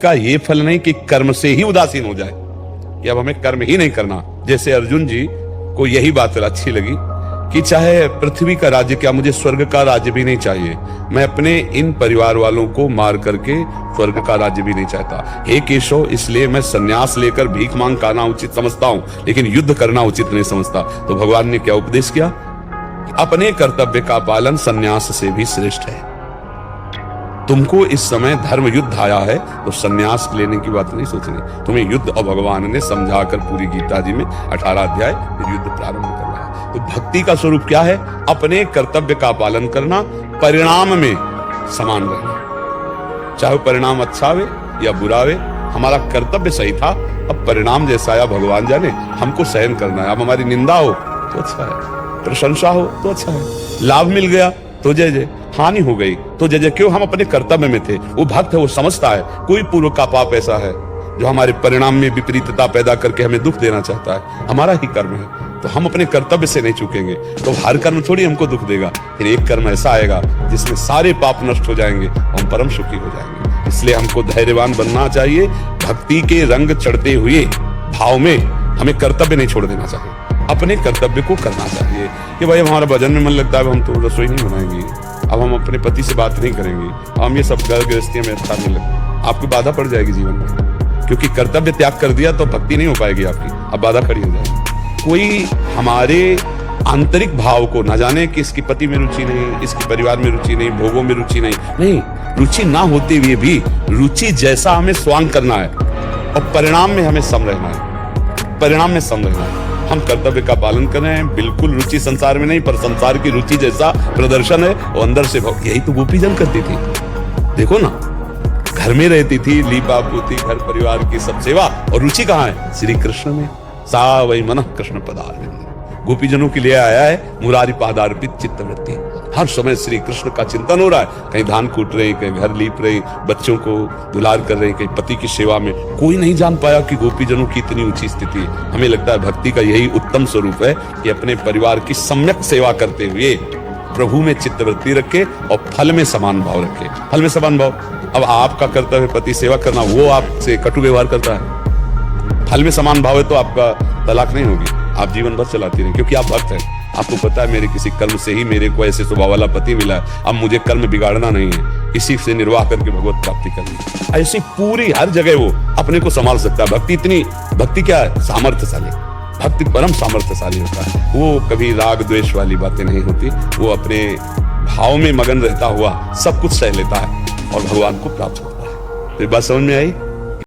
का ये फल नहीं कि कर्म से ही उदासीन हो जाए कि अब हमें कर्म ही नहीं करना। जैसे अर्जुन जी को यही बात अच्छी लगी कि चाहे पृथ्वी का राज्य क्या, मुझे स्वर्ग का राज्य भी नहीं चाहिए, मैं अपने इन परिवार वालों को मार करके स्वर्ग का राज्य भी नहीं चाहता। हे केशव, इसलिए मैं सन्यास लेकर भीख मांग खाना उचित समझता हूं, लेकिन युद्ध करना उचित नहीं समझता। तो भगवान ने क्या उपदेश किया? अपने कर्तव्य का पालन सन्यास से भी श्रेष्ठ है। तुमको इस समय धर्म युद्ध आया है तो सन्यास लेने की बात नहीं सोचनी, तुम्हें युद्ध और भगवान ने समझाकर पूरी गीता जी में 18 अध्याय फिर युद्ध प्रारंभ करना है। तो भक्ति का स्वरूप क्या है? अपने कर्तव्य का पालन करना, परिणाम में समान रहना, चाहे परिणाम अच्छा आवे या बुरा आवे। हमारा कर्तव्य सही था, अब परिणाम जैसा आया भगवान जाने, हमको सहन करना है। अब हमारी निंदा हो तो अच्छा है, प्रशंसा हो तो अच्छा है, लाभ मिल गया तो जय जय, हानि हो गई तो जय जय। क्यों? हम अपने कर्तव्य में थे। वो भक्त है, वो समझता है कोई पूर्व का पाप ऐसा है जो हमारे परिणाम में विपरीतता पैदा करके हमें दुख देना चाहता है, हमारा ही कर्म है, तो हम अपने कर्तव्य से नहीं चूकेंगे। तो हर कर्म थोड़ी हमको दुख देगा, फिर एक कर्म ऐसा आएगा जिसमें सारे पाप नष्ट हो जाएंगे, हम परम सुखी हो जाएंगे। इसलिए हमको धैर्यवान बनना चाहिए। भक्ति के रंग चढ़ते हुए भाव में हमें कर्तव्य नहीं छोड़ देना चाहिए, अपने कर्तव्य को करना चाहिए कि भाई हमारा भजन में मन लगता है, हम तो रसोई नहीं बनाएंगे, अब हम अपने पति से बात नहीं करेंगे, हम ये सब घर गृहस्थी में अच्छा नहीं लगता। आपकी बाधा पड़ जाएगी जीवन में, क्योंकि कर्तव्य त्याग कर दिया तो भक्ति नहीं हो पाएगी आपकी, अब बाधा खड़ी हो जाएगी। कोई हमारे आंतरिक भाव को ना जाने कि इसकी पति में रुचि नहीं, इसके परिवार में रुचि नहीं, भोगों में रुचि नहीं, रुचि ना होते हुए भी रुचि जैसा हमें स्वांग करना है और परिणाम में हमें सम रहना है, परिणाम में सम रहना है। हम कर्तव्य का पालन कर रहे हैं, बिल्कुल रुचि संसार में नहीं, पर संसार की रुचि जैसा प्रदर्शन है और अंदर से भाव। यही तो गोपीजन करती थी, देखो ना, घर में रहती थी, लीपा पोती, घर परिवार की सब सेवा, और रुचि कहाँ है? श्री कृष्ण में। सा वही मन कृष्ण पदार्थ, गोपीजनों के लिए आया है मुरारी पादार्पित चित्तवृत्ति। हर समय श्री कृष्ण का चिंतन हो रहा है, कहीं धान कूट रहे, कहीं घर लीप रहे, बच्चों को दुलार कर रहे, कहीं पति की सेवा में। कोई नहीं जान पाया कि गोपीजनों की इतनी ऊंची स्थिति है। हमें लगता है भक्ति का यही उत्तम स्वरूप है कि अपने परिवार की सम्यक सेवा करते हुए प्रभु में चित्तवृत्ति रखे और फल में समान भाव रखे। फल में समान भाव, अब आपका कर्तव्य पति सेवा करना, वो आपसे कटु व्यवहार करता है, फल में समान भाव है तो आपका तलाक नहीं होगी, आप जीवन भर चलाती रहें, क्योंकि आप भक्त हैं। आपको पता है मेरे किसी कर्म से ही मेरे को ऐसे स्वभाव वाला पति मिला है, अब मुझे कर्म बिगाड़ना नहीं है, इसी से निर्वाह करके भगवत प्राप्ति करनी। ऐसी पूरी हर जगह वो अपने को संभाल सकता है। भक्ति क्या है? सामर्थ्यशाली भक्ति, परम सामर्थ्यशाली होता है। वो कभी राग द्वेष वाली बातें नहीं होती, वो अपने भाव में मगन रहता हुआ सब कुछ सह लेता है और भगवान को प्राप्त होता है। तो बात समझ में आई?